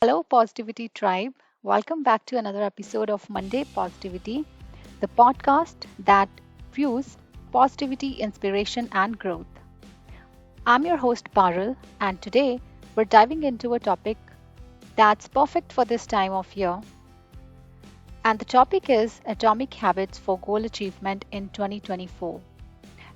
Hello, Positivity Tribe. Welcome back to another episode of Monday Positivity, the podcast that views positivity, inspiration, and growth. I'm your host, Parul, and today we're diving into a topic that's perfect for this time of year. And the topic is Atomic Habits for Goal Achievement in 2024.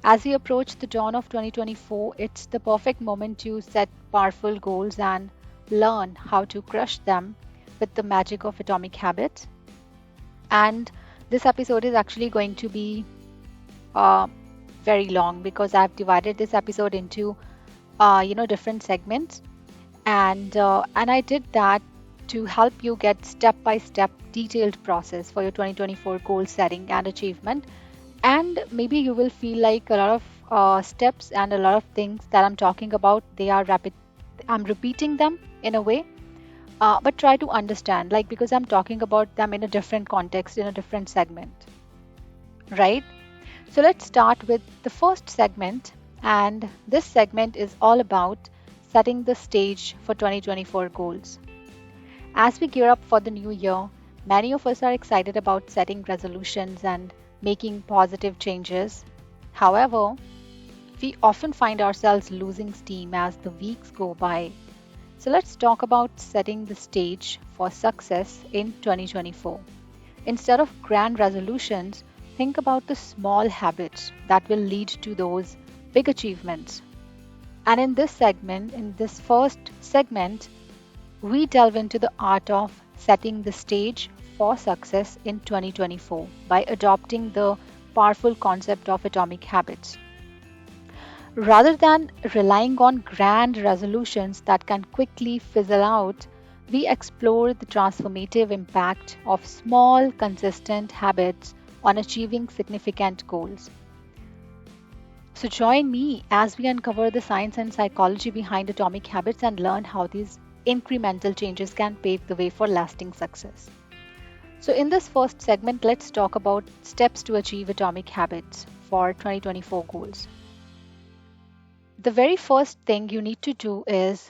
As we approach the dawn of 2024, it's the perfect moment to set powerful goals and learn how to crush them with the magic of atomic habits. And this episode is actually going to be uh, very long because I've divided this episode into different segments, and I did that to help you get step by step detailed process for your 2024 goal setting and achievement. And maybe you will feel like a lot of steps and a lot of things that I'm talking about, they are rapid. I'm repeating them in a way, but try to understand, like, because I'm talking about them in a different context, in a different segment, right? So let's start with the first segment. And this segment is all about setting the stage for 2024 goals. As we gear up for the new year, many of us are excited about setting resolutions and making positive changes. However, we often find ourselves losing steam as the weeks go by. So let's talk about setting the stage for success in 2024. Instead of grand resolutions, think about the small habits that will lead to those big achievements. And in this first segment, we delve into the art of setting the stage for success in 2024 by adopting the powerful concept of atomic habits. Rather than relying on grand resolutions that can quickly fizzle out, we explore the transformative impact of small, consistent habits on achieving significant goals. So, join me as we uncover the science and psychology behind atomic habits and learn how these incremental changes can pave the way for lasting success. So, in this first segment, let's talk about steps to achieve atomic habits for 2024 goals. The very first thing you need to do is,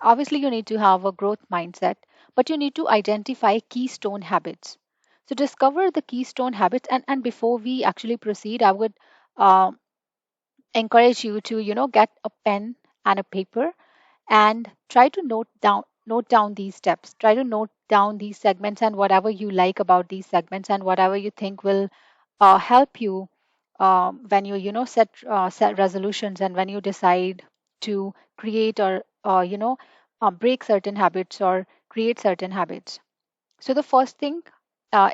obviously, you need to have a growth mindset, but you need to identify keystone habits. So, discover the keystone habits. And before we actually proceed, I would uh, encourage you to, get a pen and a paper and try to note down these steps. Try to note down these segments and whatever you like about these segments and whatever you think will help you when you set resolutions and when you decide to create or break certain habits or create certain habits. So the first thing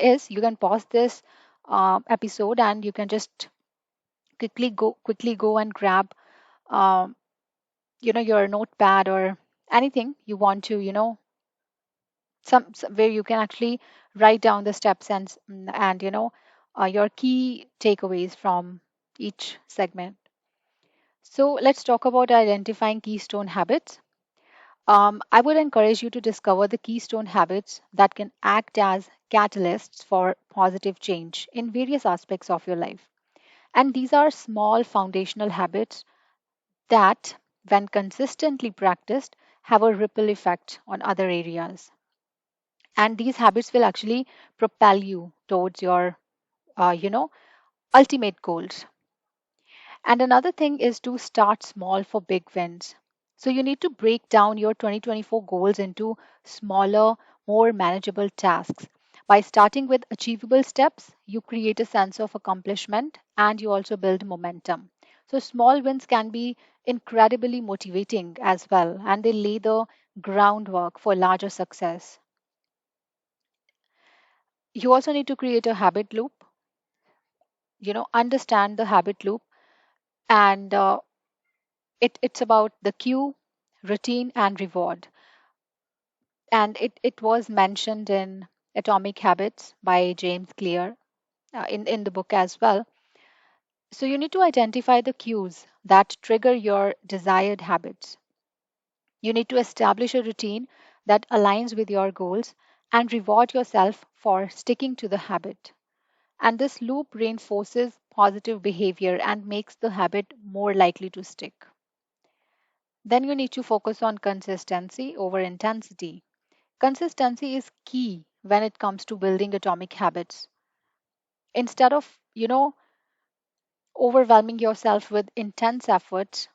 is, you can pause this episode and you can just quickly go and grab um, your notepad or anything you want to, where you can actually write down the steps and your key takeaways from each segment. So let's talk about identifying keystone habits. I would encourage you to discover the keystone habits that can act as catalysts for positive change in various aspects of your life. And these are small foundational habits that, when consistently practiced, have a ripple effect on other areas. And these habits will actually propel you towards your, uh, you know, ultimate goals. And another thing is to start small for big wins. So you need to break down your 2024 goals into smaller, more manageable tasks. By starting with achievable steps, you create a sense of accomplishment and you also build momentum. So small wins can be incredibly motivating as well, and they lay the groundwork for larger success. You also need to create a habit loop, understand the habit loop, and it's about the cue, routine, and reward. And it was mentioned in Atomic Habits by James Clear, in the book as well. So you need to identify the cues that trigger your desired habits. You need to establish a routine that aligns with your goals and reward yourself for sticking to the habit. And this loop reinforces positive behavior and makes the habit more likely to stick. Then you need to focus on consistency over intensity. Consistency is key when it comes to building atomic habits. Instead of, overwhelming yourself with intense efforts,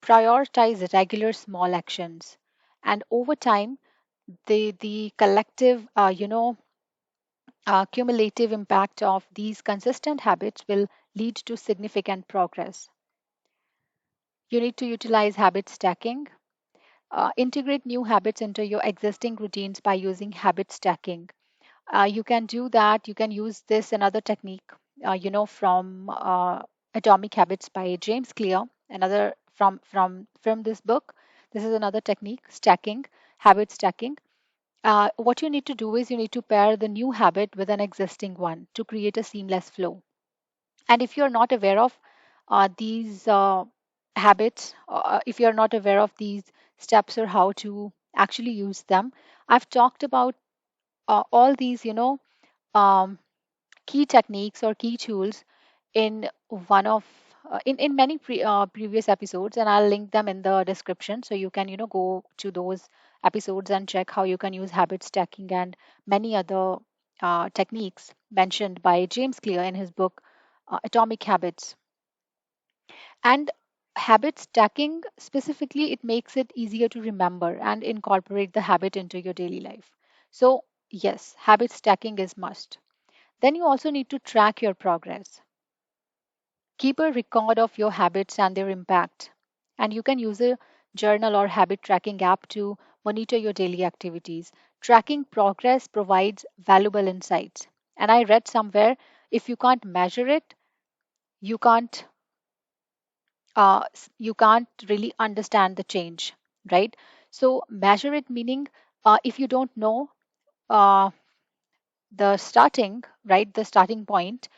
prioritize regular small actions. And over time, the collective, cumulative impact of these consistent habits will lead to significant progress. You need to utilize habit stacking. Integrate new habits into your existing routines by using habit stacking. You can do that. You can use this another technique, from Atomic Habits by James Clear. Another from this book. This is another technique, stacking, habit stacking. What you need to do is you need to pair the new habit with an existing one to create a seamless flow. And if you're not aware of these habits, if you're not aware of these steps or how to actually use them, I've talked about all these, um, key techniques or key tools in one of in many previous episodes, and I'll link them in the description so you can go to those episodes and check how you can use habit stacking and many other techniques mentioned by James Clear in his book Atomic Habits. And habit stacking specifically, it makes it easier to remember and incorporate the habit into your daily life. So yes, habit stacking is must. Then you also need to track your progress. Keep a record of your habits and their impact. And you can use a journal or habit tracking app to monitor your daily activities. Tracking progress provides valuable insights. And I read somewhere, if you can't measure it, you can't really understand the change, right? So measure it, meaning if you don't know uh, the starting, right, the starting point,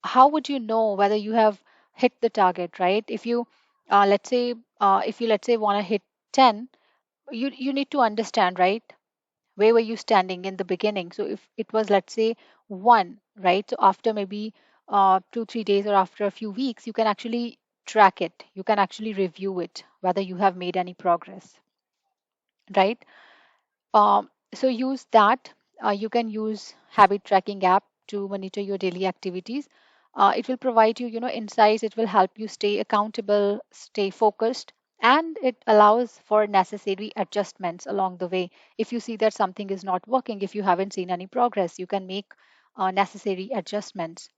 how would you know whether you have hit the target, right? If you let's say want to hit 10, you need to understand, right, where were you standing in the beginning. So if it was, let's say, 1, right, so after maybe 2 3 days or after a few weeks, you can actually track it, you can actually review it whether you have made any progress, right? So use that. You can use habit tracking app to monitor your daily activities. It will provide you, insights. It will help you stay accountable, stay focused, and it allows for necessary adjustments along the way. If you see that something is not working, if you haven't seen any progress, you can make necessary adjustments.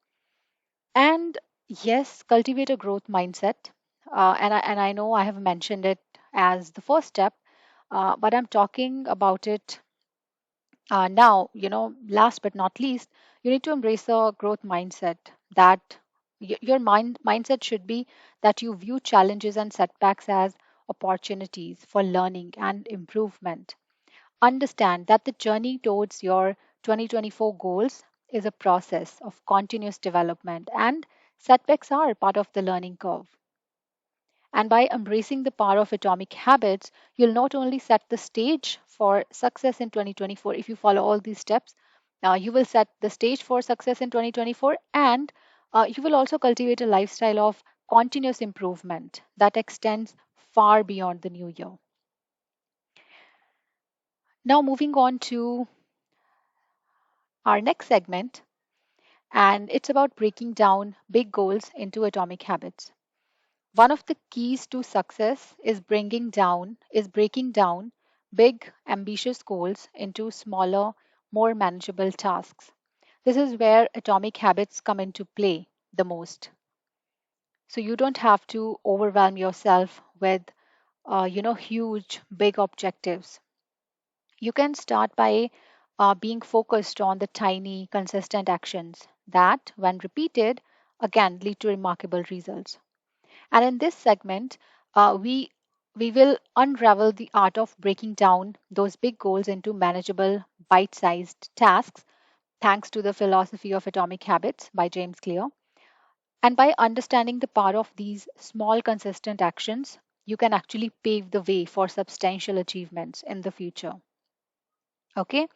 And yes, cultivate a growth mindset. And I know I have mentioned it as the first step, but I'm talking about it now, last but not least, you need to embrace a growth mindset that your mindset should be that you view challenges and setbacks as opportunities for learning and improvement. Understand that the journey towards your 2024 goals is a process of continuous development, and setbacks are part of the learning curve. And by embracing the power of atomic habits, you'll not only set the stage for success in 2024, if you follow all these steps, you will set the stage for success in 2024, and you will also cultivate a lifestyle of continuous improvement that extends far beyond the new year. Now, moving on to our next segment, and it's about breaking down big goals into atomic habits. One of the keys to success is breaking down big ambitious goals into smaller, more manageable tasks. This is where atomic habits come into play the most. So you don't have to overwhelm yourself with huge big objectives. You can start by being focused on the tiny consistent actions that, when repeated, again lead to remarkable results. And in this segment, we will unravel the art of breaking down those big goals into manageable, bite-sized tasks, thanks to the philosophy of atomic habits by James Clear. And by understanding the power of these small, consistent actions, you can actually pave the way for substantial achievements in the future. Okay,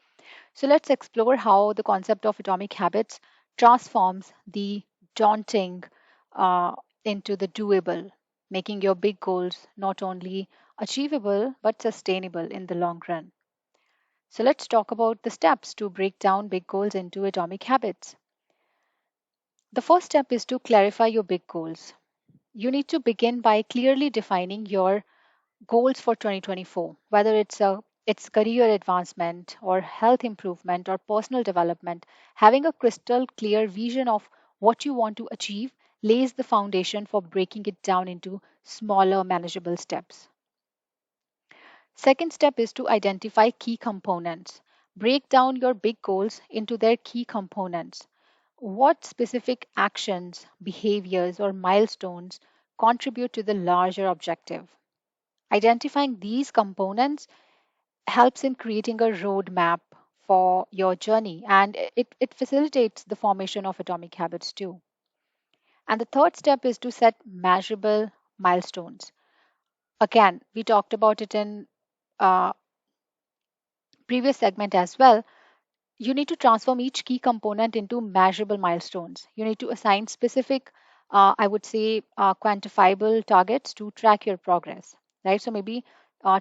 so let's explore how the concept of atomic habits transforms the daunting uh, into the doable, making your big goals not only achievable but sustainable in the long run. So let's talk about the steps to break down big goals into atomic habits. The first step is to clarify your big goals. You need to begin by clearly defining your goals for 2024, whether it's career advancement or health improvement or personal development. Having a crystal clear vision of what you want to achieve lays the foundation for breaking it down into smaller manageable steps. Second step is to identify key components. Break down your big goals into their key components. What specific actions, behaviors, or milestones contribute to the larger objective? Identifying these components helps in creating a roadmap for your journey, and it facilitates the formation of atomic habits too. And the third step is to set measurable milestones. Again, we talked about it in uh, previous segment as well. You need to transform each key component into measurable milestones. You need to assign specific, I would say, quantifiable targets to track your progress, right? So maybe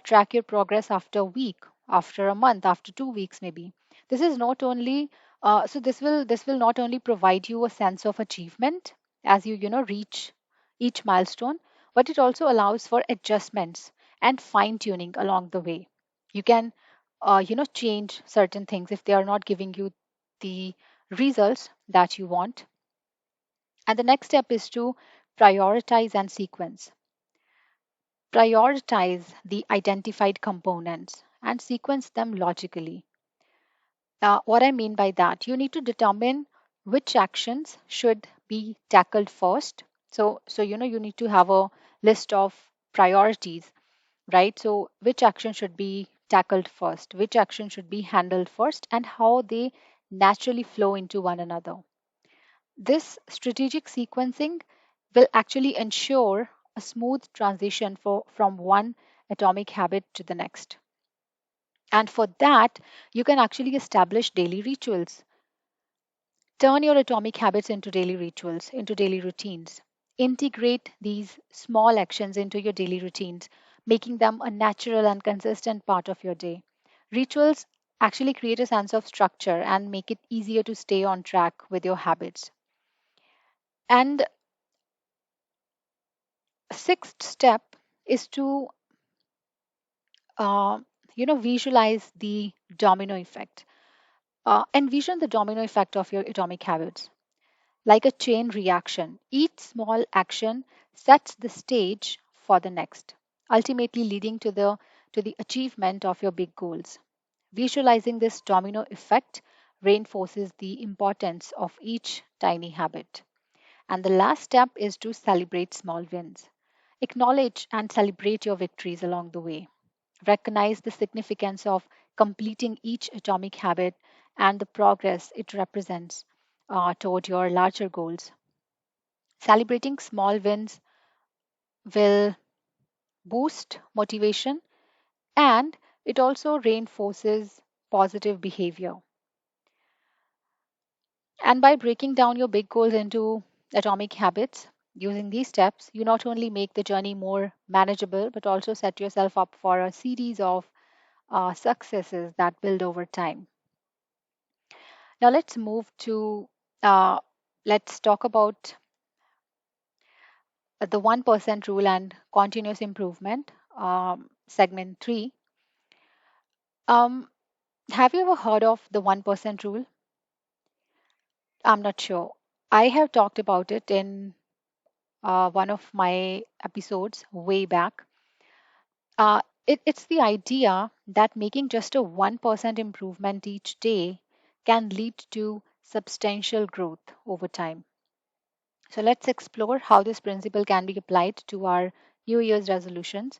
track your progress after a week, after a month, after 2 weeks, maybe. This is not only so this will not only provide you a sense of achievement as you reach each milestone, but it also allows for adjustments and fine tuning along the way. You can change certain things if they are not giving you the results that you want. And the next step is to prioritize and sequence. Prioritize the identified components and sequence them logically. What I mean by that, you need to determine which actions should be tackled first. So you need to have a list of priorities, right? So, which action should be tackled first, which action should be handled first, and how they naturally flow into one another. This strategic sequencing will actually ensure a smooth transition from one atomic habit to the next. And for that, you can actually establish daily rituals. Turn your atomic habits into daily rituals, into daily routines. Integrate these small actions into your daily routines, making them a natural and consistent part of your day. Rituals actually create a sense of structure and make it easier to stay on track with your habits. And sixth step is to uh, visualize the domino effect. Envision the domino effect of your atomic habits. Like a chain reaction, each small action sets the stage for the next, ultimately leading to the achievement of your big goals. Visualizing this domino effect reinforces the importance of each tiny habit. And the last step is to celebrate small wins. Acknowledge and celebrate your victories along the way. Recognize the significance of completing each atomic habit and the progress it represents toward your larger goals. Celebrating small wins will boost motivation, and it also reinforces positive behavior. And by breaking down your big goals into atomic habits, using these steps, you not only make the journey more manageable, but also set yourself up for a series of successes that build over time. Now uh, let's talk about the 1% rule and continuous improvement, segment 3. Um, have you ever heard of the 1% rule? I'm not sure. I have talked about it in one of my episodes way back. It's the idea that making just a 1% improvement each day can lead to substantial growth over time. So let's explore how this principle can be applied to our New Year's resolutions,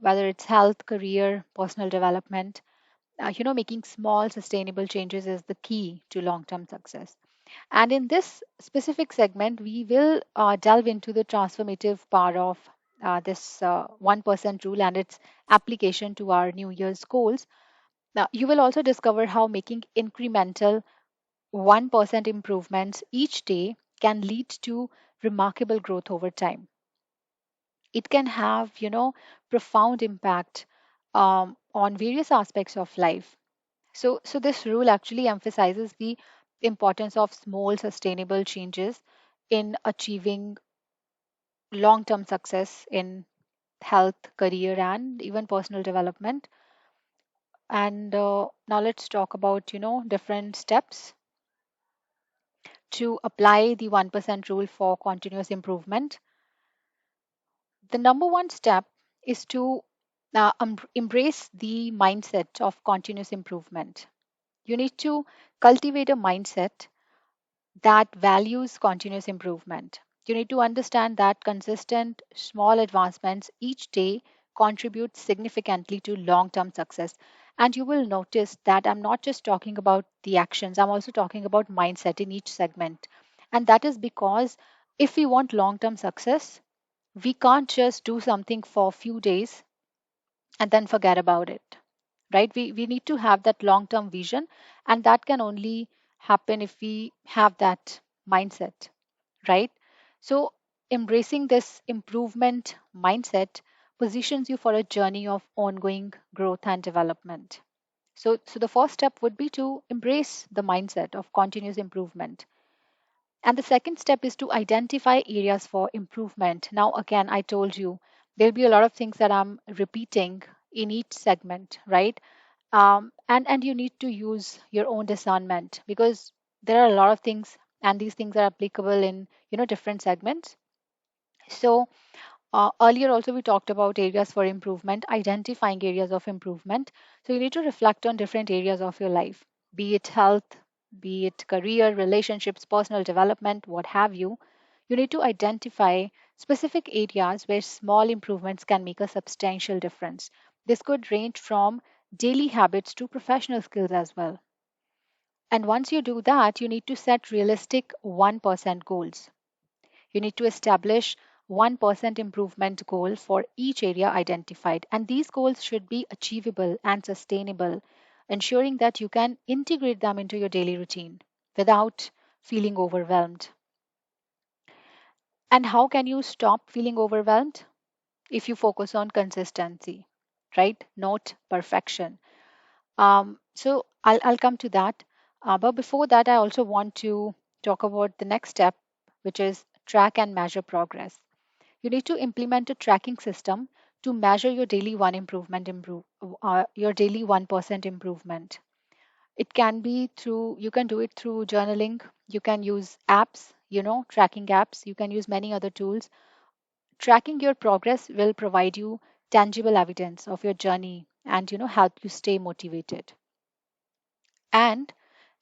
whether it's health, career, personal development. Making small, sustainable changes is the key to long term success. And in this specific segment, we will delve into the transformative power of this 1% rule and its application to our New Year's goals. Now, you will also discover how making incremental 1% improvements each day can lead to remarkable growth over time. It can have profound impact on various aspects of life. So this rule actually emphasizes the importance of small sustainable changes in achieving long-term success in health, career, and even personal development. And now let's talk about, different steps to apply the 1% rule for continuous improvement. The number one step is to embrace the mindset of continuous improvement. You need to cultivate a mindset that values continuous improvement. You need to understand that consistent small advancements each day contribute significantly to long term success. And you will notice that I'm not just talking about the actions, I'm also talking about mindset in each segment. And that is because if we want long term success, we can't just do something for a few days and then forget about it, right? We need to have that long term vision, and that can only happen if we have that mindset, right? So embracing this improvement mindset positions you for a journey of ongoing growth and development. So the first step would be to embrace the mindset of continuous improvement. And the second step is to identify areas for improvement. Now, again, I told you there'll be a lot of things that I'm repeating in each segment, right? And you need to use your own discernment, because there are a lot of things, and these things are applicable in different segments. So earlier also we talked about areas for improvement, identifying areas of improvement. So you need to reflect on different areas of your life, be it health, be it career, relationships, personal development, what have you. You need to identify specific areas where small improvements can make a substantial difference. This could range from daily habits to professional skills as well. And once you do that, you need to set realistic 1% goals. You need to establish 1% improvement goal for each area identified. And these goals should be achievable and sustainable, ensuring that you can integrate them into your daily routine without feeling overwhelmed. And how can you stop feeling overwhelmed? If you focus on consistency, right? Not perfection. So I'll come to that. But before that, I also want to talk about the next step, which is track and measure progress. You need to implement a tracking system to measure your daily your daily 1% improvement. It can be through, you can do it through journaling, you can use apps, tracking apps, you can use many other tools. Tracking your progress will provide you tangible evidence of your journey and help you stay motivated. And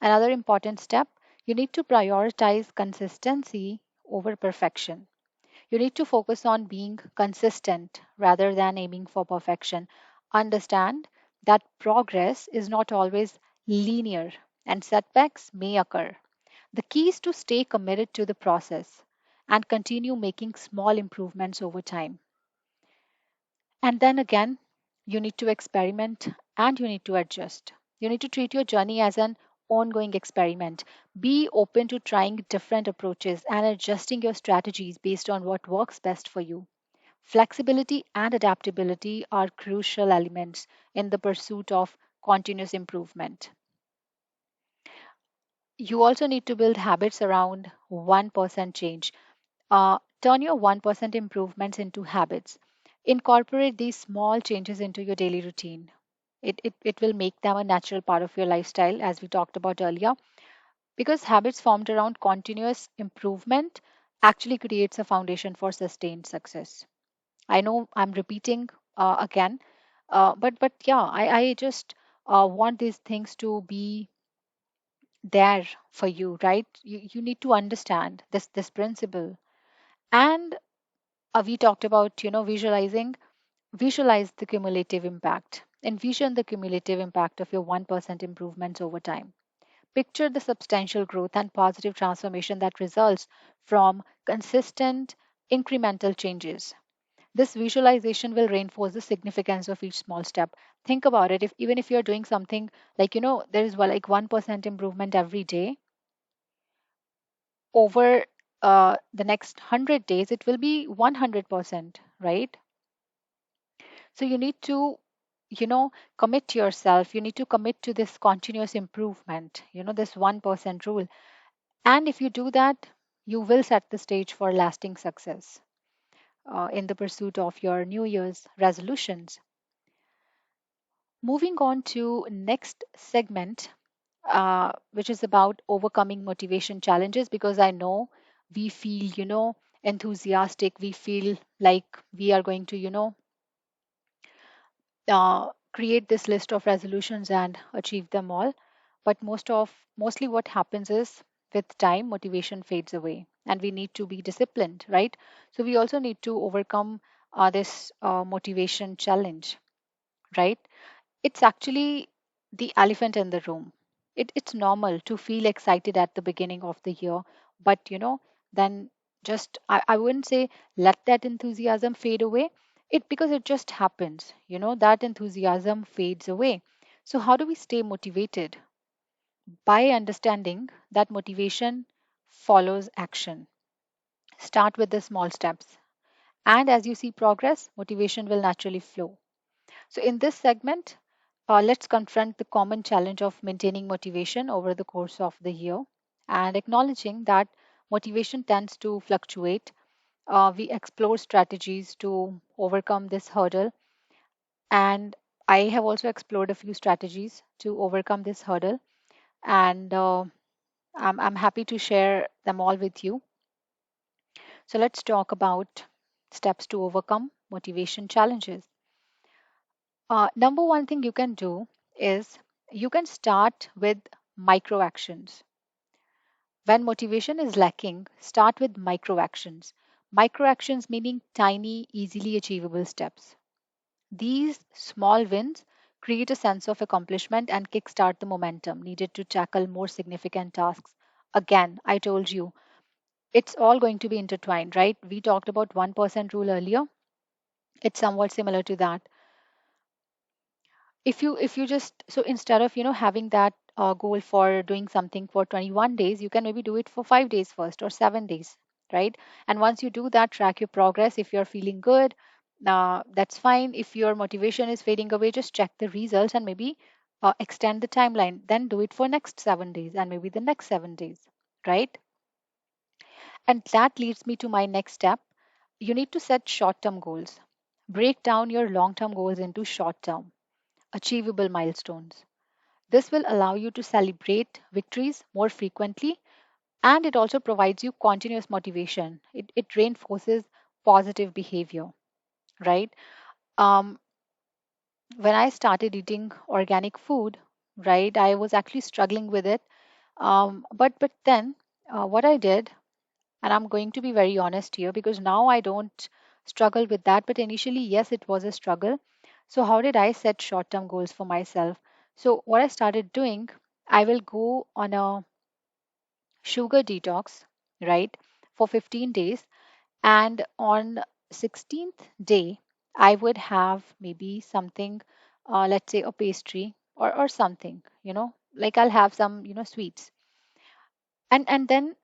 another important step, you need to prioritize consistency over perfection. You need to focus on being consistent rather than aiming for perfection. Understand that progress is not always linear and setbacks may occur. The key is to stay committed to the process and continue making small improvements over time. And then again, you need to experiment and you need to adjust. You need to treat your journey as an ongoing experiment. Be open to trying different approaches and adjusting your strategies based on what works best for you. Flexibility and adaptability are crucial elements in the pursuit of continuous improvement. You also need to build habits around 1% change. Turn your 1% improvements into habits. Incorporate these small changes into your daily routine. It will make them a natural part of your lifestyle, as we talked about earlier, because habits formed around continuous improvement actually creates a foundation for sustained success. I know I'm repeating again, but yeah, I just want these things to be there for you, right? You need to understand this principle. And we talked about visualizing. Visualize the cumulative impact. Envision the cumulative impact of your 1% improvements over time. Picture the substantial growth and positive transformation that results from consistent incremental changes. This visualization will reinforce the significance of each small step. Think about it. If even if you're doing something like there is like 1% improvement every day, over the next 100 days, it will be 100%, right? So you need to commit yourself. You need to commit to this continuous improvement, this 1% rule. And if you do that, you will set the stage for lasting success in the pursuit of your New Year's resolutions. Moving on to next segment, which is about overcoming motivation challenges, because I know we feel, enthusiastic. We feel like we are going to, create this list of resolutions and achieve them all. But mostly what happens is with time, motivation fades away, and we need to be disciplined, right? So we also need to overcome this motivation challenge, right? It's actually the elephant in the room. It's normal to feel excited at the beginning of the year, but then just I wouldn't say let that enthusiasm fade away. It because it just happens, that enthusiasm fades away. So how do we stay motivated? By understanding that motivation follows action. Start with the small steps. And as you see progress, motivation will naturally flow. So, in this segment, let's confront the common challenge of maintaining motivation over the course of the year and acknowledging that motivation tends to fluctuate. We explore strategies to overcome this hurdle, and I have also explored a few strategies to overcome this hurdle, and I'm happy to share them all with you. So, let's talk about steps to overcome motivation challenges. Number one thing you can do is you can start with micro actions. When motivation is lacking, start with micro actions. Micro actions meaning tiny, easily achievable steps. These small wins create a sense of accomplishment and kickstart the momentum needed to tackle more significant tasks. Again, I told you, it's all going to be intertwined, right? We talked about 1% rule earlier. It's somewhat similar to that. If you just so instead of having that goal for doing something for 21 days, you can maybe do it for 5 days first or 7 days, right? And once you do that, track your progress. If you're feeling good, that's fine. If your motivation is fading away, just check the results and maybe extend the timeline, then do it for next 7 days and maybe the next 7 days, right? And that leads me to my next step. You need to set short term goals. Break down your long term goals into short term achievable milestones. This will allow you to celebrate victories more frequently, and it also provides you continuous motivation. It reinforces positive behavior, right? Um, when I started eating organic food, right, I was actually struggling with it. But then what I did, and I'm going to be very honest here because now I don't struggle with that. But initially, yes, it was a struggle. So, how did I set short term goals for myself? So, what I started doing, I will go on a sugar detox, right, for 15 days. And on 16th day, I would have maybe something, let's say a pastry or something, like I'll have some, sweets and then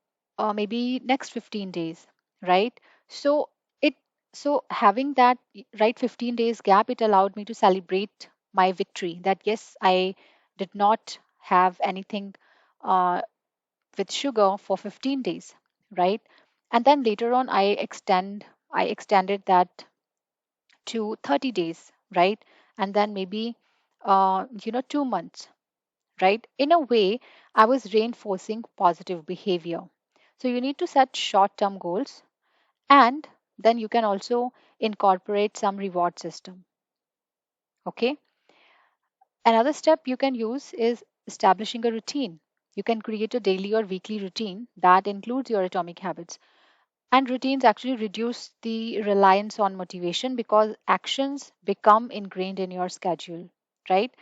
maybe next 15 days, right? So it so having that right 15 days gap, it allowed me to celebrate my victory that yes, I did not have anything uh, with sugar for 15 days, right? And then later on I extended that to 30 days, right? And then maybe 2 months, right? In a way, I was reinforcing positive behavior. So you need to set short term goals, and then you can also incorporate some reward system. Okay. Another step you can use is establishing a routine. You can create a daily or weekly routine that includes your atomic habits. And routines actually reduce the reliance on motivation because actions become ingrained in your schedule, right?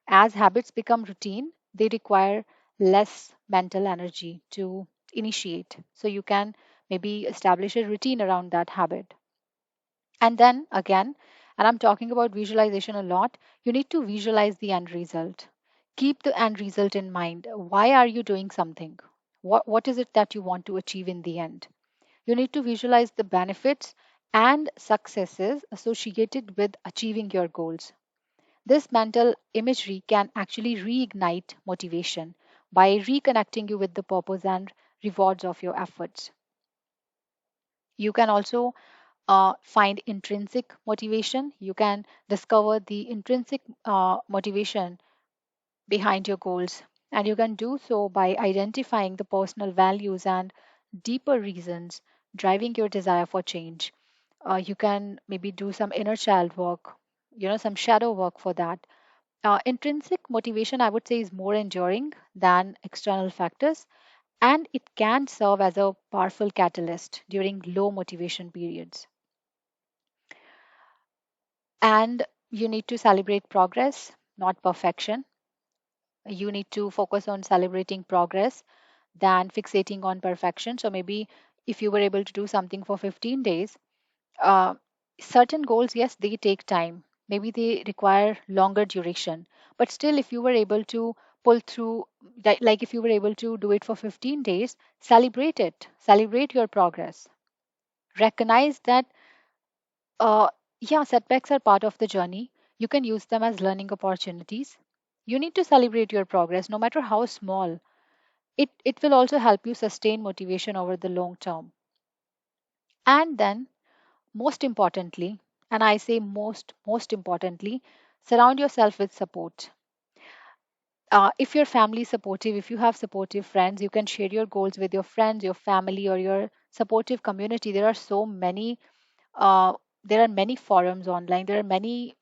As habits become routine, they require less mental energy to initiate. So you can maybe establish a routine around that habit. And then again, and I'm talking about visualization a lot, you need to visualize the end result. Keep the end result in mind. Why are you doing something? What is it that you want to achieve in the end? You need to visualize the benefits and successes associated with achieving your goals. This mental imagery can actually reignite motivation by reconnecting you with the purpose and rewards of your efforts. You can also find intrinsic motivation. You can discover the intrinsic motivation behind your goals. And you can do so by identifying the personal values and deeper reasons driving your desire for change. You can maybe do some inner child work, some shadow work for that. Intrinsic motivation, I would say, is more enduring than external factors, and it can serve as a powerful catalyst during low motivation periods. And you need to celebrate progress, not perfection. You need to focus on celebrating progress than fixating on perfection. So maybe if you were able to do something for 15 days, uh, certain goals, yes, they take time. Maybe they require longer duration. But still, if you were able to pull through, like if you were able to do it for 15 days, celebrate it, celebrate your progress. Recognize that, uh, yeah, setbacks are part of the journey. You can use them as learning opportunities. You need to celebrate your progress, no matter how small. It will also help you sustain motivation over the long term. And then, most importantly, and I say most importantly, surround yourself with support. If your family is supportive, if you have supportive friends, you can share your goals with your friends, your family, or your supportive community. There are so many, there are many forums online, there are many,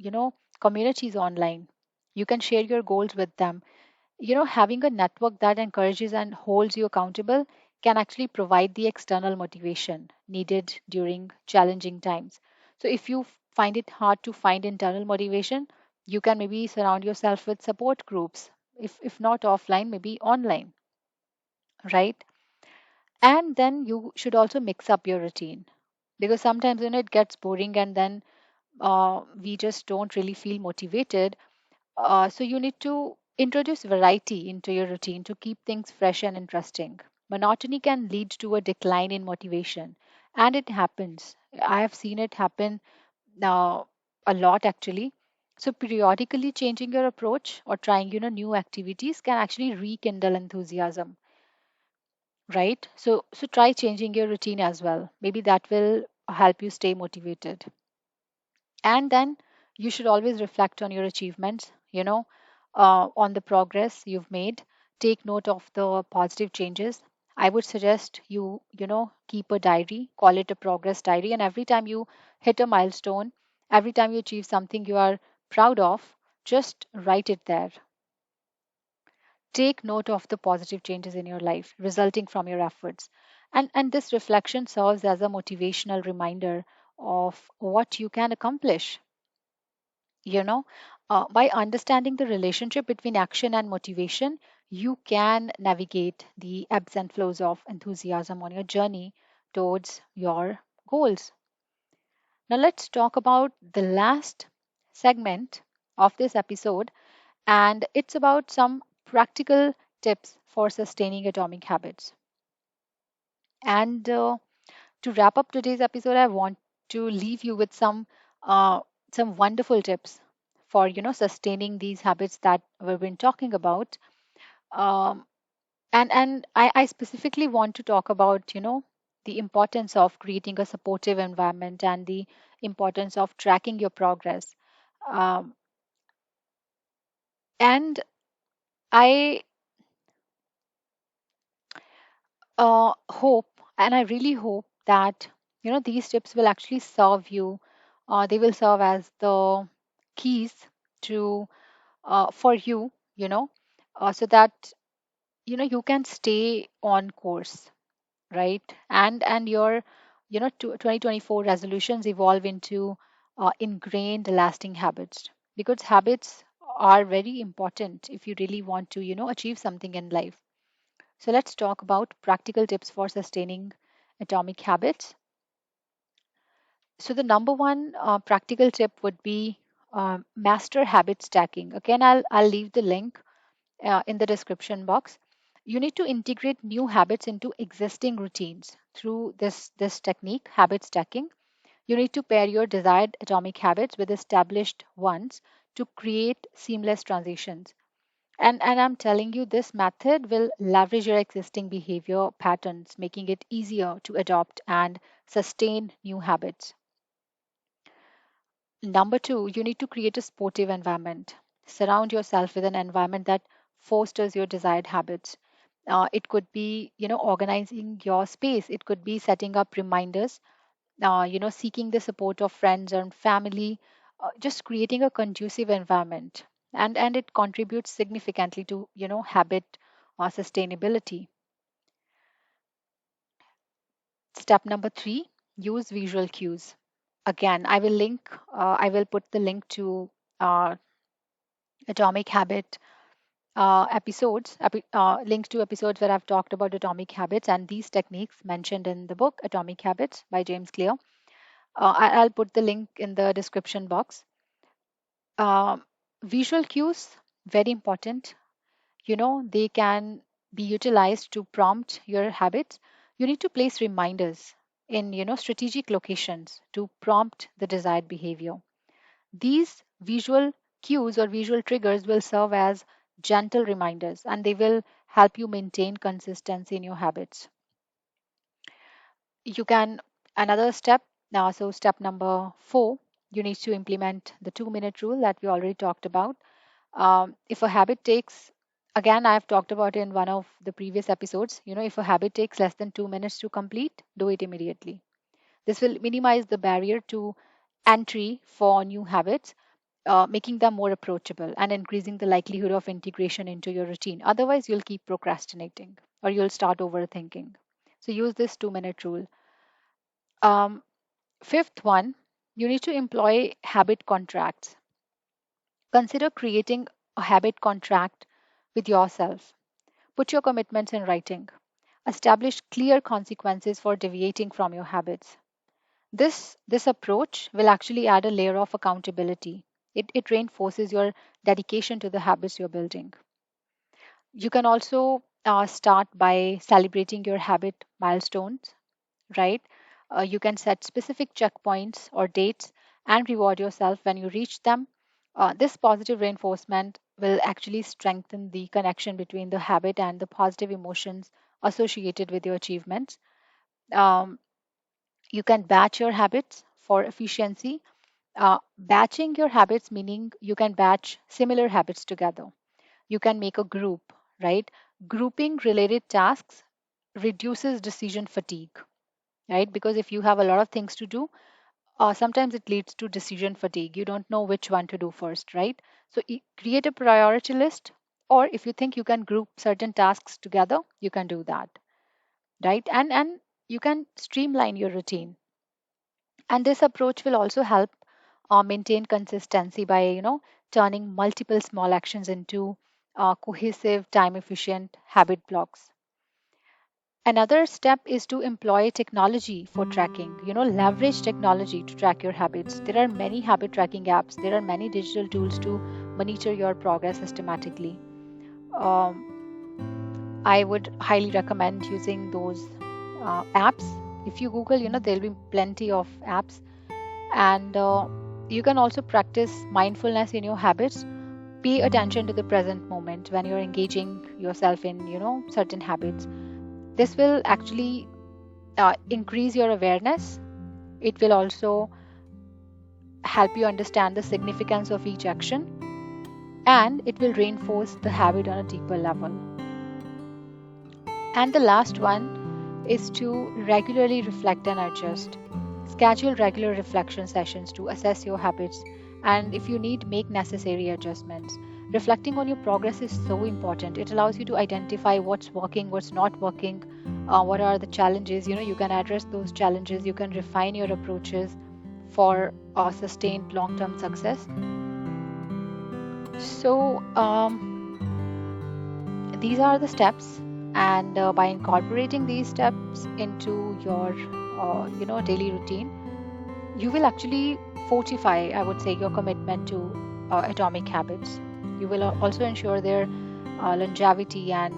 communities online. You can share your goals with them. Having a network that encourages and holds you accountable can actually provide the external motivation needed during challenging times. So if you find it hard to find internal motivation, you can maybe surround yourself with support groups, if not offline, maybe online, right? And then you should also mix up your routine, because sometimes it gets boring, and then we just don't really feel motivated. So you need to introduce variety into your routine to keep things fresh and interesting. Monotony can lead to a decline in motivation, and it happens. I have seen it happen now a lot actually. So periodically changing your approach or trying, new activities can actually rekindle enthusiasm, right? So try changing your routine as well. Maybe that will help you stay motivated. And then you should always reflect on your achievements, on the progress you've made. Take note of the positive changes. I would suggest you keep a diary, call it a progress diary, and every time you hit a milestone, every time you achieve something you are proud of, just write it there. Take note of the positive changes in your life resulting from your efforts. And this reflection serves as a motivational reminder of what you can accomplish. you know by understanding the relationship between action and motivation, you can navigate the ebbs and flows of enthusiasm on your journey towards your goals. Now let's talk about the last segment of this episode, and it's about some practical tips for sustaining atomic habits. And to wrap up today's episode, I want to leave you with uh, some wonderful tips for sustaining these habits that we've been talking about. Um, and I specifically want to talk about the importance of creating a supportive environment and the importance of tracking your progress. Um, and I hope, and I really hope that these tips will actually serve you. They will serve as the keys to for you, so that you can stay on course, right? And your 2024 resolutions evolve into ingrained, lasting habits, because habits are very important if you really want to achieve something in life. So let's talk about practical tips for sustaining atomic habits. So the number one practical tip would be master habit stacking. Again, I'll leave the link in the description box. You need to integrate new habits into existing routines through this technique, habit stacking. You need to pair your desired atomic habits with established ones to create seamless transitions. And I'm telling you, this method will leverage your existing behavior patterns, making it easier to adopt and sustain new habits. Number two, you need to create a sportive environment. Surround yourself with an environment that fosters your desired habits. It could be, organizing your space. It could be setting up reminders, seeking the support of friends and family, just creating a conducive environment. And it contributes significantly to, habit sustainability. Step number three, use visual cues. Again, I will put the link to uh, Atomic Habit links to episodes where I've talked about atomic habits and these techniques mentioned in the book Atomic Habits by James Clear. I'll put the link in the description box. Um, Visual cues, very important. They can be utilized to prompt your habits. You need to place reminders in, strategic locations to prompt the desired behavior. These visual cues or visual triggers will serve as gentle reminders and they will help you maintain consistency in your habits. You can, another step now, so step number four, you need to implement the 2 minute rule that we already talked about. If a habit takes, again, I've talked about it in one of the previous episodes, if a habit takes less than 2 minutes to complete, do it immediately. This will minimize the barrier to entry for new habits, making them more approachable and increasing the likelihood of integration into your routine. Otherwise, you'll keep procrastinating or you'll start overthinking. So use this 2 minute rule. Um, Fifth one, you need to employ habit contracts. Consider creating a habit contract with yourself. Put your commitments in writing. Establish clear consequences for deviating from your habits. This approach will actually add a layer of accountability. It reinforces your dedication to the habits you're building. You can also start by celebrating your habit milestones, right? You can set specific checkpoints or dates and reward yourself when you reach them. This positive reinforcement will actually strengthen the connection between the habit and the positive emotions associated with your achievements. Um, you can batch your habits for efficiency. Batching your habits, meaning you can batch similar habits together. You can make a group, right? Grouping related tasks reduces decision fatigue, right? Because if you have a lot of things to do, sometimes it leads to decision fatigue. You don't know which one to do first, right? So create a priority list, or if you think you can group certain tasks together, you can do that, right? And you can streamline your routine. And this approach will also help maintain consistency by turning multiple small actions into cohesive, time efficient habit blocks. Another step is to employ technology for tracking. Leverage technology to track your habits. There are many habit tracking apps. There are many digital tools to monitor your progress systematically. I would highly recommend using those apps. If you Google, there'll be plenty of apps, and you can also practice mindfulness in your habits. Pay attention to the present moment when you're engaging yourself in, certain habits. This will actually increase your awareness. It will also help you understand the significance of each action, and it will reinforce the habit on a deeper level. And the last one is to regularly reflect and adjust. Schedule regular reflection sessions to assess your habits, and if you need, make necessary adjustments. Reflecting on your progress is so important. It allows you to identify what's working, what's not working, what are the challenges. You can address those challenges, you can refine your approaches for sustained long term success. So, these are the steps, and by incorporating these steps into your daily routine, you will actually fortify, I would say, your commitment to atomic habits. You will also ensure their longevity and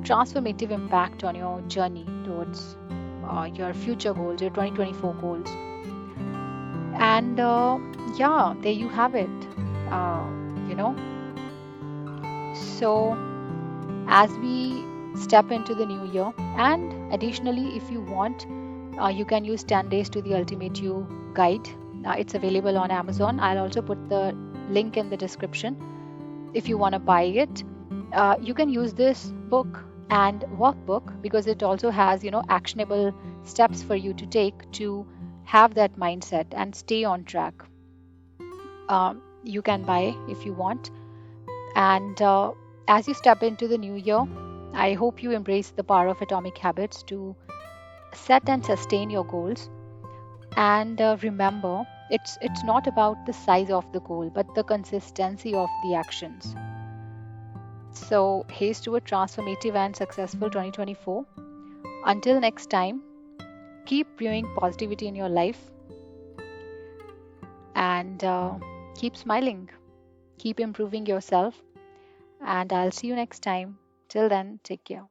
transformative impact on your journey towards your future goals, your 2024 goals. And yeah, there you have it. uh, you know. So, as we step into the new year, and additionally, if you want, you can use 10 Days to the Ultimate You guide. It's available on Amazon. I'll also put the link in the description if you want to buy it. You can use this book and workbook because it also has, actionable steps for you to take to have that mindset and stay on track. You can buy if you want. And as you step into the new year, I hope you embrace the power of atomic habits to set and sustain your goals. And remember, it's not about the size of the goal, but the consistency of the actions. So, here's to a transformative and successful 2024. Until next time, keep brewing positivity in your life and keep smiling, keep improving yourself. And I'll see you next time. Till then, take care.